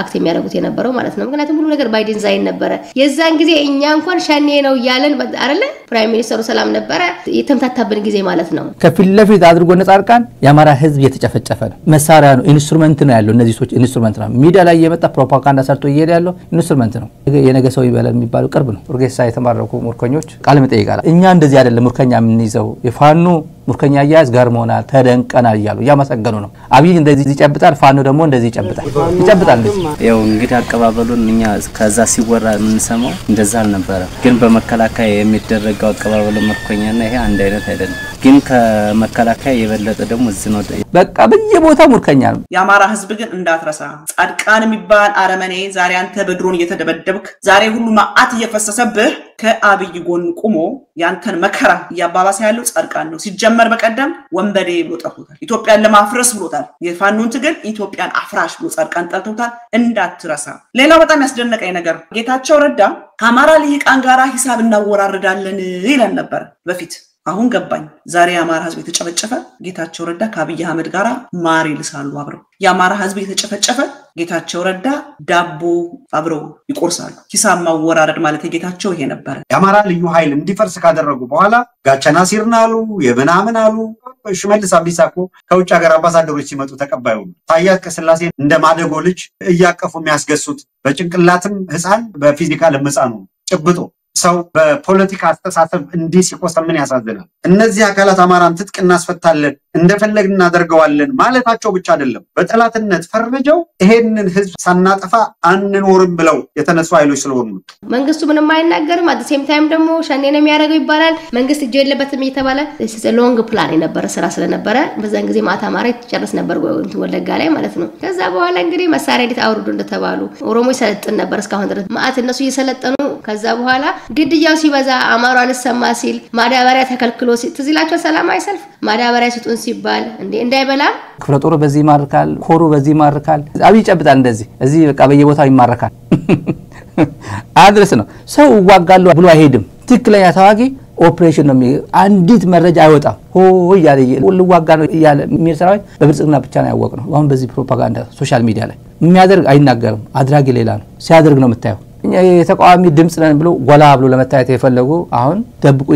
አክት የሚያደርጉት የነበረው ማለት ነው ምክንያቱም ሁሉ ነገር ባይ ዲዛይን ነበረ የዛን ጊዜ እኛ እንኳን ሸኔ ነው ያለን አይደለ ፕራይም ሚኒስተሩ ሰላም ነበረ የተምታታብን ጊዜ ማለት ነው ከፊት ለፊት አድርጎ ነጻርቃን የአማራ ህዝብ የተጨፈጨፈ ነው መሳሪያ ነው ኢንስትሩመንት ነው ያለው እነዚህ ሰዎች ኢንስትሩመንት ነው ሚዲያ ላይ የመጣ ፕሮፓጋንዳ ሰርቶ ይሄድ ያለው ኢንስትሩመንት ነው የነገ ሰው ይበላል የሚባለው ቅርብ ነው ኡርጌሳ የተማረኩ ሙርከኞች ቃል መጠይቃላ እኛ እንደዚህ አይደለም ሙርከኛ ምን ይዘው የፋኑ ሙርከኛ ያያዝ ጋር መሆናል ተደንቀናል ይያሉ ያመሰገኑ ነው አብይ እንደዚህ ይጨብጣል ፋኑ ደግሞ እንደዚህ ይጨብጣል ያው እንግዲህ አቀባበሉን እኛ ከዛ ሲወራ ምን ሰማው እንደዛ አልነበረ ግን በመከላከያ የሚደረገው አቀባበሉ ሙርከኛና ይሄ አንድ አይነት አይደለም ግን ከመከላከያ የበለጠ ደግሞ እዚህ ነው በቃ በየቦታው ሙርከኛ ነው የአማራ ህዝብ ግን እንዳትረሳ ጻድቃን የሚባል አረመኔ ዛሬ አንተ በድሮን እየተደበደብክ ዛሬ ሁሉ ማአት እየፈሰሰብህ ከአብይ ጎን ቆሞ ያንተን መከራ ያባባሰ ያለው ጻድቃን ነው ሲጀመር በቀደም ወንበዴ ብሎ ጠርቶታል ኢትዮጵያን ለማፍረስ ብሎታል የፋኑን ትግል ኢትዮጵያን አፍራሽ ብሎ ጻድቃን ጠርቶታል እንዳትረሳ ሌላው በጣም ያስደነቀኝ ነገር ጌታቸው ረዳ ከአማራ ልሂቃን ጋራ ሂሳብ እናወራረዳለን ይለን ነበር በፊት አሁን ገባኝ ዛሬ የአማራ ህዝብ የተጨፈጨፈ ጌታቸው ረዳ ከአብይ አህመድ ጋራ ማር ይልሳሉ አብረው የአማራ ህዝብ የተጨፈጨፈ ጌታቸው ረዳ ዳቦ አብረው ይቆርሳሉ ሂሳብ ማወራረድ ማለት የጌታቸው ይሄ ነበር የአማራ ልዩ ኃይል እንዲፈርስ ካደረጉ በኋላ ጋቸና ሲርናሉ የምናምን አሉ ሽመልስ አብዲሳ እኮ ከውጭ ሀገር አምባሳደሮች ሲመጡ ተቀባዩ ታያት ከስላሴ እንደማደጎ ልጅ እያቀፉ የሚያስገሱት በጭንቅላትም ህፃን በፊዚካል ህፃኑ ጭብጦ ሰው በፖለቲካ አስተሳሰብ እንዲህ ሲቆሰም ምን ያሳዝናል እነዚህ አካላት አማራን ትጥቅ እናስፈታለን እንደፈለግን እናደርገዋለን ማለታቸው ብቻ አይደለም በጠላትነት ፈርጀው ይሄንን ህዝብ ሳናጠፋ አንኖርም ብለው የተነሱ ኃይሎች ስለሆኑ መንግስቱ ምንም አይናገርም at the same time ደግሞ ሸኔ ነው የሚያደርገው ይባላል መንግስት እጅ የለበትም እየተባለ ሎንግ ፕላን የነበረ ስራ ስለነበረ በዛን ጊዜ ማታ አማራ ይጨርስ ነበር ወለጋ ላይ ማለት ነው ከዛ በኋላ እንግዲህ መሳሪያ እንዴት አውርዱ እንደተባሉ ኦሮሞ ይሰለጥን ነበር እስካሁን ድረስ ማአት እነሱ እየሰለጠኑ ከዛ በኋላ ግድያው ሲበዛ አማራ አልሰማ ሲል ማዳበሪያ ተከልክሎ ትዝላቸው ሰላማዊ ሰልፍ ማዳበሪያ ስጡን ሲባል እንዴ እንዳይበላ ክፍለ ጦር በዚህ ማርካል ኮሩ በዚህ ማርካል አብይ ጨብጣል እንደዚህ እዚህ በቃ በየቦታው ይማረካል አድረስ ነው ሰው ዋጋሉ ብሎ አይሄድም ትክክለኛ ታዋቂ ኦፕሬሽን ነው አንዲት መረጃ አይወጣም ሆ ያለ ወልዋጋ ነው ያለ ሚርሰራው በብልጽግና ብቻ ነው ያወቅነው አሁን በዚህ ፕሮፓጋንዳ ሶሻል ሚዲያ ላይ የሚያደርግ አይናገርም አድራጊ ሌላ ነው ሲያደርግ ነው የምታየው የተቃዋሚ ድምጽ ነን ብሎ ጎላ ብሎ ለመታየት የፈለጉ አሁን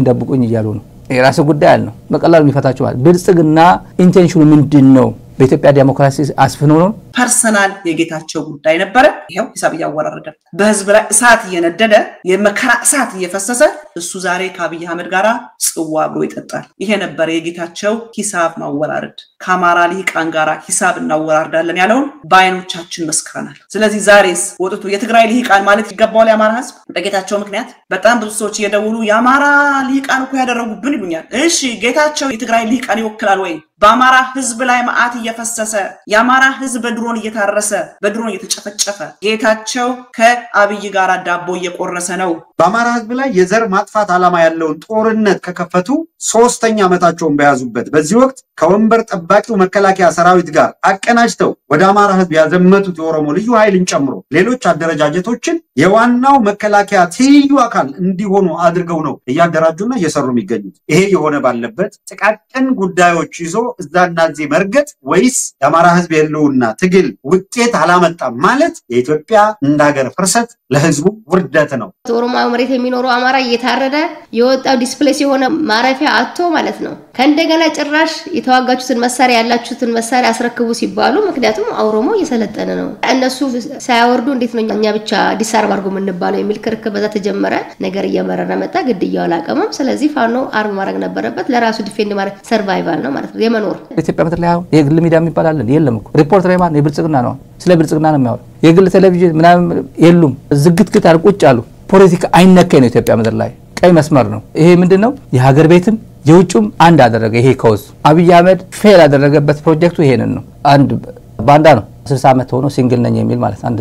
ደብቁኝ እያሉ ነው የራስ ጉዳይ አለ ነው በቀላሉ የሚፈታቸው ብልጽግና ኢንቴንሽኑ ምንድነው በኢትዮጵያ ዲሞክራሲ አስፍኖ ነው ፐርሰናል የጌታቸው ጉዳይ ነበር ይሄው ሂሳብ ያወራረደ በህዝብ ላይ እሳት እየነደደ የመከራ እሳት እየፈሰሰ እሱ ዛሬ ከአብይ አህመድ ጋራ ጽዋ ብሎ ይጠጣል ይሄ ነበር የጌታቸው ሂሳብ ማወራረድ ከአማራ ልሂቃን ጋራ ሂሳብ እናወራርዳለን ያለውን ባይኖቻችን መስክረናል ስለዚህ ዛሬስ ወጥቶ የትግራይ ልሂቃን ማለት ይገባዋል የአማራ ህዝብ በጌታቸው ምክንያት በጣም ብዙ ሰዎች እየደውሉ የአማራ ልሂቃን እኮ ያደረጉብን ይሉኛል እሺ ጌታቸው የትግራይ ልሂቃን ይወክላል ወይ በአማራ ህዝብ ላይ ማአት እየፈሰሰ የአማራ ህዝብ በድሮን እየታረሰ በድሮን እየተጨፈጨፈ ጌታቸው ከአብይ ጋራ ዳቦ እየቆረሰ ነው በአማራ ህዝብ ላይ የዘር ማጥፋት ዓላማ ያለውን ጦርነት ከከፈቱ 3ኛ ዓመታቸውን በያዙበት በዚህ ወቅት ከወንበር ጠባቂው መከላከያ ሰራዊት ጋር አቀናጅተው ወደ አማራ ህዝብ ያዘመቱት የኦሮሞ ልዩ ኃይልን ጨምሮ ሌሎች አደረጃጀቶችን የዋናው መከላከያ ትይዩ አካል እንዲሆኑ አድርገው ነው እያደራጁና እየሰሩ የሚገኙት ይሄ የሆነ ባለበት ጥቃቅን ጉዳዮች ይዞ እዛና እዚህ መርገጥ ወይስ የአማራ ህዝብ የለውና ትግል ውጤት አላመጣም ማለት የኢትዮጵያ እንዳገር ፍርሰት ለህዝቡ ውርደት ነው ኦሮሞ መሬት የሚኖሩ አማራ እየታረደ የወጣው ዲስፕሌስ የሆነ ማረፊያ አጥቶ ማለት ነው ከእንደገና ጭራሽ የተዋጋቹትን መሳሪያ ያላችሁትን መሳሪያ አስረክቡ ሲባሉ ምክንያቱም ኦሮሞ እየሰለጠነ ነው እነሱ ሳይወርዱ እንዴት ነው እኛ ብቻ ዲስአርም አድርጎ ምንባለው የሚል ክርክር በዛ ተጀመረ ነገር እየመረረ መጣ ግድያው አላቀመም ስለዚህ ፋኖ አርም ማድረግ ነበረበት ለራሱ ዲፌንድ ማድረግ ሰርቫይቫል ነው ማለት ነው የመኖር ኢትዮጵያ ምድር ላይ የግል ሚዲያ የሚባል አለ የለም እኮ ሪፖርተር የማን የብልጽግና ነው ስለ ብልጽግና ነው የሚያወራው የግል ቴሌቪዥን ምናምን የሉም ዝግትግት አርቁጭ አሉ ፖለቲካ አይነካይ ነው ኢትዮጵያ ምድር ላይ ቀይ መስመር ነው ይሄ ምንድነው የሀገር ቤትም የውጭም አንድ አደረገ ይሄ ኮዝ አብይ አህመድ ፌል አደረገበት ፕሮጀክቱ ይሄንን ነው አንድ ባንዳ ነው 60 ዓመት ሆኖ ሲንግል ነኝ የሚል ማለት አንድ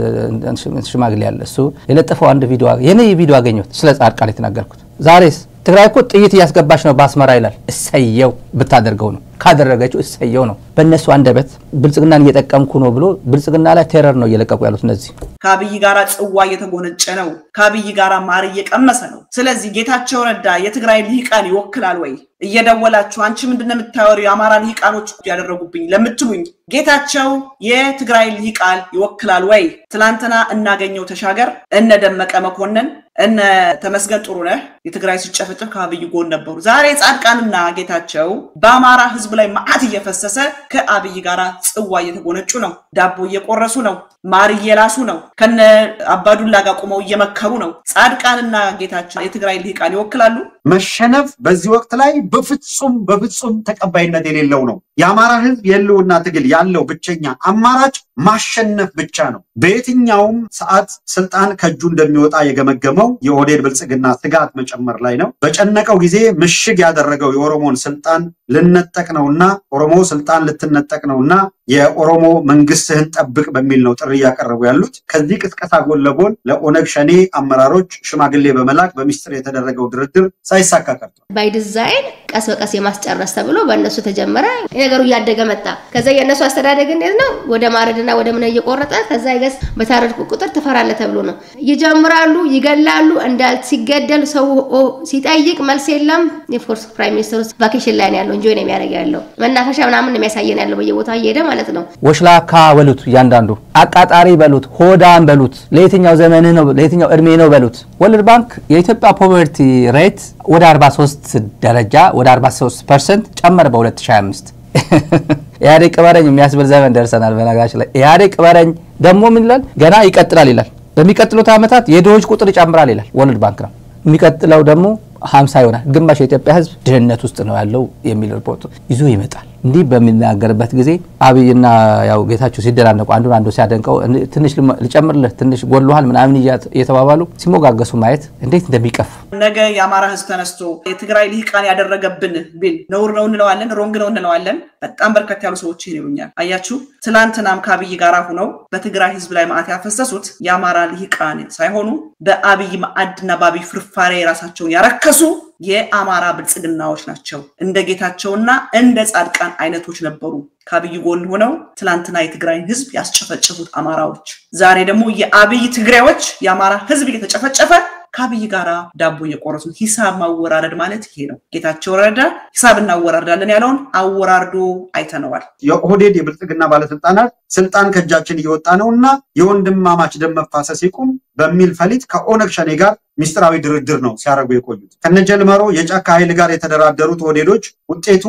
ሽማግሌ ያለ እሱ የለጠፈው አንድ ቪዲዮ የኔ ቪዲዮ አገኘሁት ስለ ጻድቃን የተናገርኩት ዛሬስ ትግራይ እኮ ጥይት እያስገባች ነው ባስመራ ይላል እሰየው ብታደርገው ነው ካደረገችው እሰየው ነው በእነሱ አንደበት ብልጽግናን እየጠቀምኩ ነው ብሎ ብልጽግና ላይ ቴረር ነው እየለቀቁ ያሉት እነዚህ ከአብይ ጋራ ጽዋ እየተጎነጨ ነው ከአብይ ጋራ ማር እየቀመሰ ነው ስለዚህ ጌታቸው ረዳ የትግራይ ልሂቃን ይወክላል ወይ እየደወላችሁ አንቺ ምንድነው የምታወሪው የአማራ ልሂቃኖች ያደረጉብኝ ለምትሉኝ ጌታቸው የትግራይ ልሂቃን ይወክላል ወይ ትላንትና እናገኘው ተሻገር እነ ደመቀ መኮንን እነ ተመስገን ጥሩነህ የትግራይ ሲጨፈጨፍ ከአብይ ጎን ነበሩ ዛሬ ጻድቃንና ጌታቸው በአማራ ህዝብ ላይ ማአት እየፈሰሰ ከአብይ ጋራ ጽዋ እየተጎነጩ ነው ዳቦ እየቆረሱ ነው ማር እየላሱ ነው ከነ አባዱላ ጋር ቆመው እየመከሩ ነው ጻድቃንና ጌታቸው የትግራይ ልሂቃን ይወክላሉ መሸነፍ በዚህ ወቅት ላይ በፍጹም ተቀባይነት የሌለው ነው የአማራ ህዝብ የለውና ትግል ያለው ብቸኛ አማራጭ ማሸነፍ ብቻ ነው በየትኛውም ሰዓት ስልጣን ከጁ እንደሚወጣ የገመገመው የኦዴድ ብልጽግና ስጋት መጨመር ላይ ነው በጨነቀው ጊዜ ምሽግ ያደረገው የኦሮሞን ስልጣን ልነጠቅ ነውና ኦሮሞ ስልጣን ልትነጠቅ ነውና የኦሮሞ መንግስትህን ጠብቅ በሚል ነው ጥሪ ያቀርቡ ያሉት ከዚህ ቅስቀሳ ጎን ለጎን ለኦነግ ሸኔ አመራሮች ሽማግሌ በመላክ በሚስጥር የተደረገው ድርድር ሳይሳካ ቀርቷል ባይ ዲዛይን ቀስ በቀስ የማስጨረስ ተብሎ በእነሱ ተጀመረ። ነገሩ ያደገ መጣ። ከዛ የእነሱ አስተዳደግ እንዴት ነው? ወደ ማረድና ወደ ምን እየቆረጠ ከዛ ይገስ በታረድኩ ቁጥር ትፈራለህ ተብሎ ነው። ይጀምራሉ፣ ይገላሉ። እንዳል ሲገደል ሰው ሲጠይቅ መልስ የለም። የፎርስ ፕራይም ሚኒስተር ቫኬሽን ላይ ያለው እንጆይ ነው የሚያደርግ ያለው መናፈሻ ምናምን የሚያሳየን ያለው በየቦታው እየሄደ ማለት ነው። ወሽላካ በሉት ያንዳንዱ አቃጣሪ በሉት ሆዳን በሉት ለየትኛው ዘመን ነው ለየትኛው እድሜ ነው በሉት። ወርልድ ባንክ የኢትዮጵያ ፖቨርቲ ሬት ወደ 43 ደረጃ ወደ 43% ጨመረ በ2025 ያሬቅ በረኝ የሚያስብል ዘመን ደርሰናል። በነጋሽ ላይ ያሬቅ በረኝ ደግሞ ምን ይላል? ገና ይቀጥላል ይላል። በሚቀጥሉት አመታት የድሆች ቁጥር ይጨምራል ይላል ወርልድ ባንክ ነው። የሚቀጥለው ደግሞ 50 ይሆናል። ግማሽ የኢትዮጵያ ህዝብ ድህነት ውስጥ ነው ያለው የሚል ሪፖርት ይዞ ይመጣል። እንዲህ በሚናገርበት ጊዜ አብይና ያው ጌታቸው ሲደራነቁ አንዱ ሲያደንቀው ትንሽ ልጨምርልህ ትንሽ ጎልሏል ምናምን እየተባባሉ ሲሞጋገሱ ማየት እንዴት እንደሚቀፍ ነገ የአማራ ህዝብ ተነስቶ የትግራይ ልሂቃን ያደረገብን ቢል ነውር ነው እንለዋለን፣ ሮንግ ነው እንለዋለን። በጣም በርከት ያሉ ሰዎች ይሉኛል። አያችሁ ትላንትናም ከአብይ ጋር ሆነው በትግራይ ህዝብ ላይ ማዕት ያፈሰሱት የአማራ ልሂቃን ሳይሆኑ በአብይ ማዕድና በአብይ ፍርፋሬ ራሳቸውን ያረከሱ የአማራ ብልጽግናዎች ናቸው። እንደ ጌታቸውና እንደ ጻድቃን አይነቶች ነበሩ ከአብይ ጎን ሆነው ትላንትና የትግራይን ህዝብ ያስጨፈጨፉት አማራዎች። ዛሬ ደግሞ የአብይ ትግራዮች የአማራ ህዝብ እየተጨፈጨፈ ከአብይ ጋራ ዳቦ እየቆረሱ ሂሳብ ማወራረድ ማለት ይሄ ነው። ጌታቸው ረዳ ሂሳብ እናወራርዳለን ያለውን አወራርዶ አይተነዋል። የኦህዴድ የብልጽግና ባለስልጣናት ስልጣን ከእጃችን እየወጣ ነውና የወንድማማች ደም መፋሰስ ይቁም በሚል ፈሊጥ ከኦነግ ሸኔ ጋር ሚስጥራዊ ድርድር ነው ሲያደርጉ የቆዩት። ከነጀልመሮ የጫካ ኃይል ጋር የተደራደሩት ኦህዴዶች ውጤቱ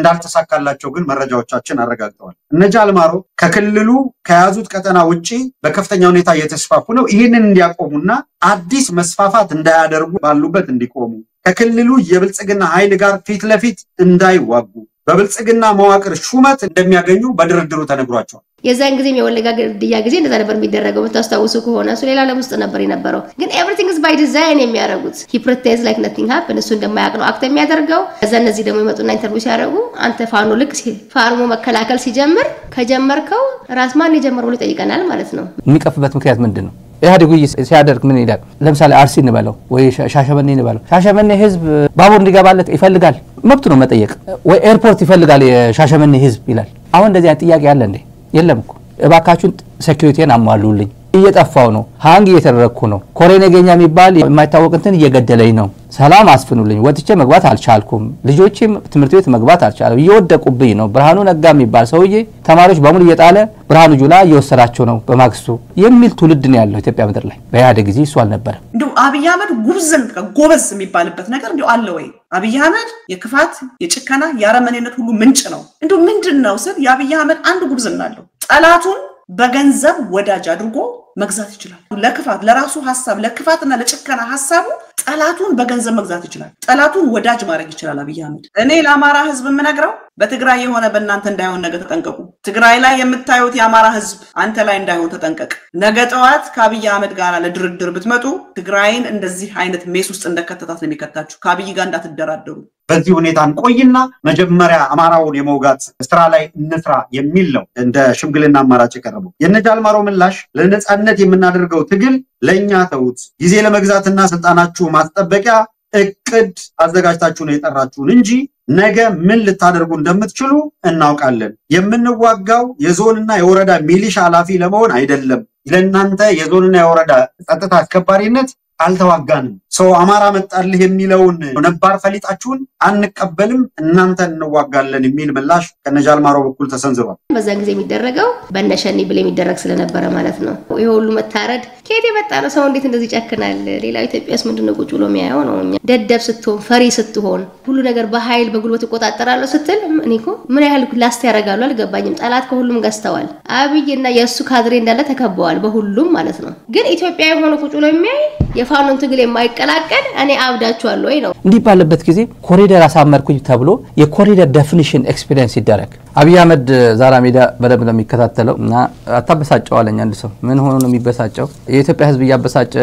እንዳልተሳካላቸው ግን መረጃዎቻችን አረጋግጠዋል። እነጃልማሮ ከክልሉ ከያዙት ቀጠና ውጪ በከፍተኛ ሁኔታ እየተስፋፉ ነው። ይህንን እንዲያቆሙና አዲስ መስፋፋት እንዳያደርጉ ባሉበት እንዲቆሙ ከክልሉ የብልጽግና ኃይል ጋር ፊት ለፊት እንዳይዋጉ በብልጽግና መዋቅር ሹመት እንደሚያገኙ በድርድሩ ተነግሯቸዋል። የዛን ጊዜም የወለጋ ግድያ ጊዜ እንደዛ ነበር የሚደረገው። ተስተዋውሱ ከሆነ እሱ ሌላ ዓለም ውስጥ ነበር የነበረው። ግን everything is by design የሚያደርጉት he pretends like nothing happened። እሱ እንደማያውቅ ነው አክት የሚያደርገው። ከዛ እነዚህ ደግሞ ይመጡና ኢንተርቪው ሲያደርጉ አንተ ፋኖ ልክ ፋርሞ መከላከል ሲጀምር ከጀመርከው ራስ ማን የጀመረው ብሎ ይጠይቀናል ማለት ነው። የሚቀፍበት ምክንያት ምንድነው? ኢህአዴግ ሲያደርግ ምን ይላል? ለምሳሌ አርሲ እንበለው ወይ ሻሸመኔ እንበለው። ሻሸመኔ ህዝብ ባቡር እንዲገባለት ይፈልጋል፣ መብቱ ነው መጠየቅ። ወይ ኤርፖርት ይፈልጋል የሻሸመኔ ህዝብ ይላል። አሁን እንደዚህ ጥያቄ አለ እንዴ? የለም እኮ። እባካችሁን ሴኩሪቲን አሟሉልኝ፣ እየጠፋው ነው፣ ሃንግ እየተደረኩ ነው፣ ኮሬ ነገኛ የሚባል የማይታወቅ እንትን እየገደለኝ ነው፣ ሰላም አስፍኑልኝ፣ ወጥቼ መግባት አልቻልኩም፣ ልጆቼም ትምህርት ቤት መግባት አልቻለም፣ እየወደቁብኝ ነው፣ ብርሃኑ ነጋ የሚባል ሰውዬ ተማሪዎች በሙሉ እየጣለ ብርሃኑ ጁላ እየወሰዳቸው ነው በማግስቱ የሚል ትውልድ ነው ያለው ኢትዮጵያ ምድር ላይ። በኢህአዴግ ጊዜ እሱ አልነበረም። እንደው አብይ አህመድ ጉብዝን ጎበዝ የሚባልበት ነገር እንደው አለ ወይ? አብይ አህመድ የክፋት የጭከና የአረመኔነት ሁሉ ምንጭ ነው። እንደው ምንድነው ስል የአብይ አህመድ አንድ ጉብዝና አለው። ጠላቱን በገንዘብ ወዳጅ አድርጎ መግዛት ይችላል። ለክፋት ለራሱ ሐሳብ ለክፋትና ለጭከና ሐሳቡ ጠላቱን በገንዘብ መግዛት ይችላል። ጠላቱን ወዳጅ ማድረግ ይችላል አብይ አህመድ። እኔ ለአማራ ህዝብ የምነግረው በትግራይ የሆነ በእናንተ እንዳይሆን ነገ ተጠንቀቁ። ትግራይ ላይ የምታዩት የአማራ ህዝብ አንተ ላይ እንዳይሆን ተጠንቀቅ። ነገ ጠዋት ከአብይ አህመድ ጋር ለድርድር ብትመጡ ትግራይን እንደዚህ አይነት ሜስ ውስጥ እንደከተታት ነው የሚከታችሁ። ከአብይ ጋር እንዳትደራደሩ። በዚህ ሁኔታ እንቆይና መጀመሪያ አማራውን የመውጋት ስራ ላይ እንስራ የሚል ነው እንደ ሽምግልና አማራጭ የቀረበው። የነጃልማሮ ምላሽ ለነጻነት የምናደርገው ትግል ለኛ ተውት፣ ጊዜ ለመግዛትና ስልጣናችሁ ማስጠበቂያ እቅድ አዘጋጅታችሁ ነው የጠራችሁን እንጂ ነገ ምን ልታደርጉ እንደምትችሉ እናውቃለን። የምንዋጋው የዞንና የወረዳ ሚሊሻ ኃላፊ ለመሆን አይደለም። ለእናንተ የዞንና የወረዳ ጸጥታ አስከባሪነት አልተዋጋንም። ሰው አማራ መጣልህ የሚለውን ነባር ፈሊጣችሁን አንቀበልም፣ እናንተ እንዋጋለን የሚል ምላሽ ከነጃልማሮ በኩል ተሰንዝሯል። በዛን ጊዜ የሚደረገው በነሸኒ ብለ የሚደረግ ስለነበረ ማለት ነው። ይሄ ሁሉ መታረድ ከየት የመጣ ነው? ሰው እንዴት እንደዚህ ጨክናል? ሌላው ኢትዮጵያስ ምንድነው ቁጭ ብሎ የሚያየው ነው? ደደብ ስትሆን ፈሪ ስትሆን ሁሉ ነገር በኃይል በጉልበት ይቆጣጠራሉ ስትል እኔ እኮ ምን ያህል ላስት ያደርጋሉ አልገባኝም። ጠላት ከሁሉም ገዝተዋል። አብይና የሱ ካድሬ እንዳለ ተከበዋል በሁሉም ማለት ነው። ግን ኢትዮጵያ የሆነ ቁጭ ብሎ የሚያይ የፋኖን ትግል የማይቀላቀል እኔ አብዳችኋለሁ ወይ ነው። እንዲህ ባለበት ጊዜ ኮሪደር አሳመርኩኝ ተብሎ የኮሪደር ዴፊኒሽን ኤክስፒሪየንስ ይደረግ። አብይ አህመድ ዛራ ሜዳ በደንብ ነው የሚከታተለው እና አታበሳጨው አለኝ አንድ ሰው። ምን ሆኖ ነው የሚበሳጨው? የኢትዮጵያ ህዝብ እያበሳጨ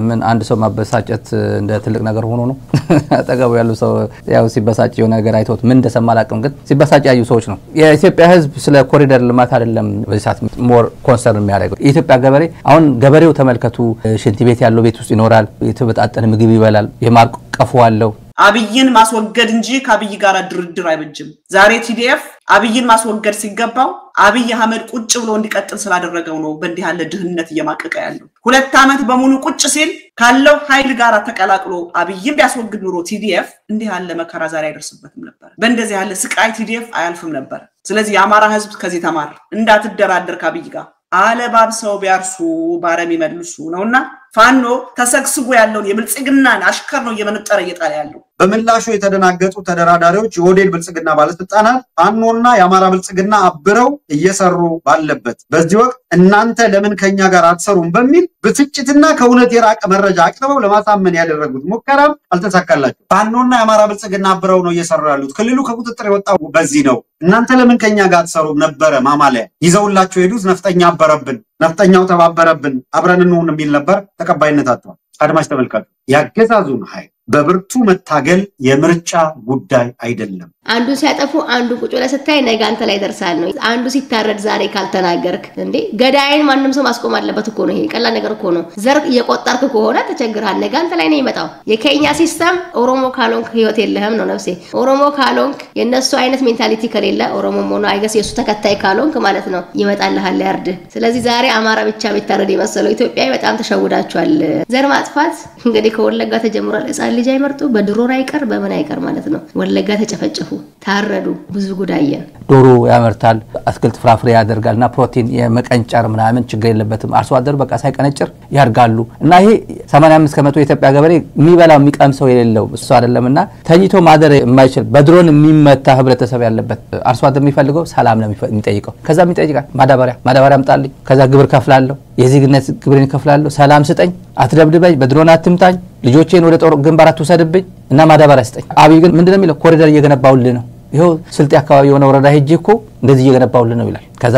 ምን አንድ ሰው ማበሳጨት እንደ ትልቅ ነገር ሆኖ ነው? አጠገቡ ያሉ ሰው ያው ሲበሳጭ የሆነ ነገር አይቶት ምን እንደሰማ አላውቅም፣ ግን ሲበሳጭ ያዩ ሰዎች ነው። የኢትዮጵያ ህዝብ ስለ ኮሪደር ልማት አይደለም በዚህ ሰዓት ሞር ኮንሰርን የሚያደርገው። የኢትዮጵያ ገበሬ አሁን ገበሬው ተመልከቱ፣ ሽንት ቤት ያለው ቤት ውስጥ ይኖራል፣ የተበጣጠነ ምግብ ይበላል፣ የማር ቀፎ አለው፣ አብይን ማስወገድ እንጂ ከአብይ ጋር ድርድር አይበጅም። ዛሬ ቲዲኤፍ አብይን ማስወገድ ሲገባው አብይ አህመድ ቁጭ ብሎ እንዲቀጥል ስላደረገው ነው በእንዲህ ያለ ድህነት እየማቀቀ ያለው። 2 ዓመት በሙሉ ቁጭ ሲል ካለው ኃይል ጋር ተቀላቅሎ አብይን ቢያስወግድ ኑሮ ቲዲኤፍ እንዲህ ያለ መከራ ዛሬ አይደርስበትም ነበር። በእንደዚህ ያለ ስቃይ ቲዲኤፍ አያልፍም ነበር። ስለዚህ የአማራ ህዝብ ከዚህ ተማር፣ እንዳትደራደር ከአብይ ጋር አለባብሰው ቢያርሱ ባረም ይመልሱ ነውና ፋኖ ተሰግስጎ ያለውን የብልጽግናን አሽከር ነው እየመነጠረ እየጣለ ያለው። በምላሹ የተደናገጡ ተደራዳሪዎች የኦዴድ ብልጽግና ባለስልጣናት ፋኖና የአማራ ብልጽግና አብረው እየሰሩ ባለበት በዚህ ወቅት እናንተ ለምን ከኛ ጋር አትሰሩም በሚል ብስጭትና ከእውነት የራቀ መረጃ አቅርበው ለማሳመን ያደረጉት ሙከራም አልተሳካላቸው። ፋኖና የአማራ ብልጽግና አብረው ነው እየሰሩ ያሉት። ክልሉ ከቁጥጥር የወጣው በዚህ ነው። እናንተ ለምን ከኛ ጋር አትሰሩም ነበረ ማማለያ ይዘውላቸው ሄዱት። ነፍጠኛ አበረብን፣ ነፍጠኛው ተባበረብን፣ አብረን እንሁን የሚል ነበር። ተቀባይነት አጥቷል። አድማጭ ተመልካቹ ያገዛዙን ኃይል በብርቱ መታገል የምርጫ ጉዳይ አይደለም። አንዱ ሲያጠፉ አንዱ ቁጭ ብለህ ስታይ ነገ አንተ ላይ ደርሳል ነው። አንዱ ሲታረድ ዛሬ ካልተናገርክ እንዴ ገዳይን ማንንም ሰው ማስቆም አለበት እኮ ነው። ይሄ ቀላል ነገር እኮ ነው። ዘር እየቆጠርክ ከሆነ ተቸግረሃል። ነገ አንተ ላይ ነው የሚመጣው። የኬኛ ሲስተም ኦሮሞ ካልሆንክ ህይወት የለህም ነው ነፍሴ። ኦሮሞ ካልሆንክ የነሱ አይነት ሜንታሊቲ ከሌለ ኦሮሞ ሆኖ አይገስ የሱ ተከታይ ካልሆንክ ማለት ነው ይመጣልሃል ያርድ። ስለዚህ ዛሬ አማራ ብቻ ቢታረድ የመሰለው ኢትዮጵያዊ በጣም ተሸውዳቸዋል። ዘር ማጥፋት እንግዲህ ከወለጋ ተጀምሯል። ልጅ አይመርጡ በድሮራ አይቀር በመና አይቀር ማለት ነው። ወለጋ ተጨፈጨፉ፣ ታረዱ፣ ብዙ ጉዳየ። ዶሮ ያመርታል፣ አትክልት ፍራፍሬ ያደርጋልና ፕሮቲን የመቀንጨር ምናምን ችግር የለበትም። አርሶ አደር በቃ ሳይቀነጭር ያርጋሉ። እና ይሄ 85% የኢትዮጵያ ገበሬ የሚበላው የሚቀምሰው የሌለው እሱ አይደለምና ተኝቶ ማደር የማይችል በድሮን የሚመታ ህብረተሰብ ያለበት አርሶ አደር የሚፈልገው ሰላም ነው የሚጠይቀው። ከዛ የሚጠይቃል ማዳበሪያ አምጣልኝ፣ ከዛ ግብር ከፍላለሁ፣ የዜግነት ግብርን ከፍላለሁ፣ ሰላም ስጠኝ፣ አትደብድበኝ፣ በድሮን አትምታኝ፣ ልጆቼን ወደ ጦር ግንባር አትውሰድብኝ እና ማዳበሪያ ስጠኝ። አብይ ግን ምንድነው የሚለው? ኮሪደር እየገነባውልህ ነው። ይሄው ስልጤ አካባቢ የሆነ ወረዳ ሄጄ እኮ እንደዚህ እየገነባውልህ ነው ይላል። ከዛ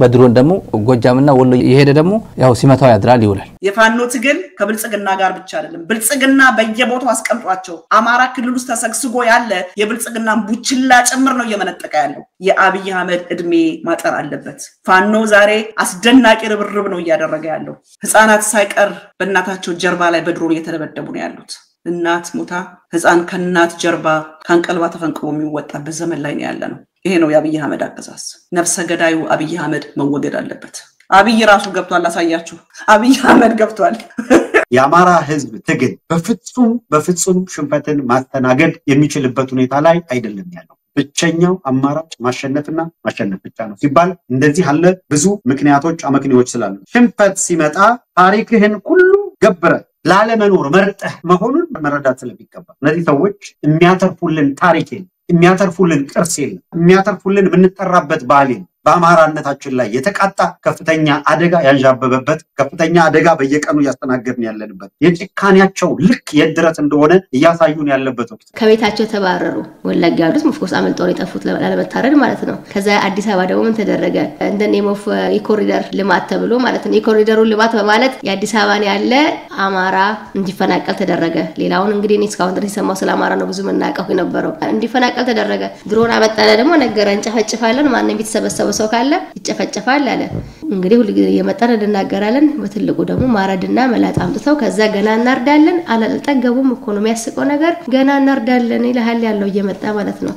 በድሮን ደግሞ ጎጃምና ወሎ የሄደ ደግሞ ያው ሲመታው ያድራል ይውላል። የፋኖ ትግል ከብልጽግና ጋር ብቻ አይደለም። ብልጽግና በየቦታው አስቀምጧቸው አማራ ክልል ውስጥ ተሰግስጎ ያለ የብልጽግናን ቡችላ ጭምር ነው እየመነጠቀ ያለው። የአብይ አህመድ እድሜ ማጠር አለበት። ፋኖ ዛሬ አስደናቂ ርብርብ ነው እያደረገ ያለው። ህፃናት ሳይቀር በእናታቸው ጀርባ ላይ በድሮን እየተደበደቡ ነው ያሉት። እናት ሞታ ህፃን ከእናት ጀርባ ካንቀልባ ተፈንቅሎ የሚወጣበት ዘመን ላይ ነው ያለነው። ይሄ ነው የአብይ አህመድ አገዛዝ። ነፍሰ ገዳዩ አብይ አህመድ መወገድ አለበት። አብይ ራሱ ገብቷል። አሳያችሁ፣ አብይ አህመድ ገብቷል። የአማራ ህዝብ ትግል በፍጹም ሽንፈትን ማስተናገድ የሚችልበት ሁኔታ ላይ አይደለም ያለው። ብቸኛው አማራጭ ማሸነፍና ማሸነፍ ብቻ ነው ሲባል እንደዚህ አለ ብዙ ምክንያቶች አመክንዮች ስላሉ ሽንፈት ሲመጣ ታሪክህን ሁሉ ገብረ ላለመኖር መርጠህ መሆኑን መረዳት ስለሚገባ እነዚህ ሰዎች የሚያተርፉልን ታሪክ የለም፣ የሚያተርፉልን ቅርስ የለም፣ የሚያተርፉልን የምንጠራበት ባህል የለም። በአማራነታችን ላይ የተቃጣ ከፍተኛ አደጋ ያንዣበበበት ከፍተኛ አደጋ በየቀኑ ያስተናገድን ያለንበት የጭካኔያቸው ልክ የድረስ እንደሆነ እያሳዩን ያለበት ወቅት። ከቤታቸው ተባረሩ። ወለጋ ያሉት መፍቆስ አመልጦር የጠፉት ላለመታረድ ማለት ነው። ከዛ አዲስ አበባ ደግሞ ምን ተደረገ? እንደኔም ኦፍ የኮሪደር ልማት ተብሎ ማለት ነው። የኮሪደሩን ልማት በማለት የአዲስ አበባን ያለ አማራ እንዲፈናቀል ተደረገ። ሌላውን እንግዲህ እኔ እስካሁን ድረስ የሰማው ስለ አማራ ነው ብዙ መናቀው የነበረው። እንዲፈናቀል ተደረገ። ድሮን አመጣለ ደግሞ ነገረን፣ እንጨፈጭፋለን፣ ማንንም ቢተሰበሰበ ሰው ካለ ይጨፈጨፋል አለ። እንግዲህ ሁሉ እየመጣን እንናገራለን። በትልቁ ደግሞ ማረድና መላጣ አምጥተው ከዛ ገና እናርዳለን። አላልጠገቡም እኮ ነው የሚያስቀው ነገር። ገና እናርዳለን ይላል ያለው እየመጣ ማለት ነው።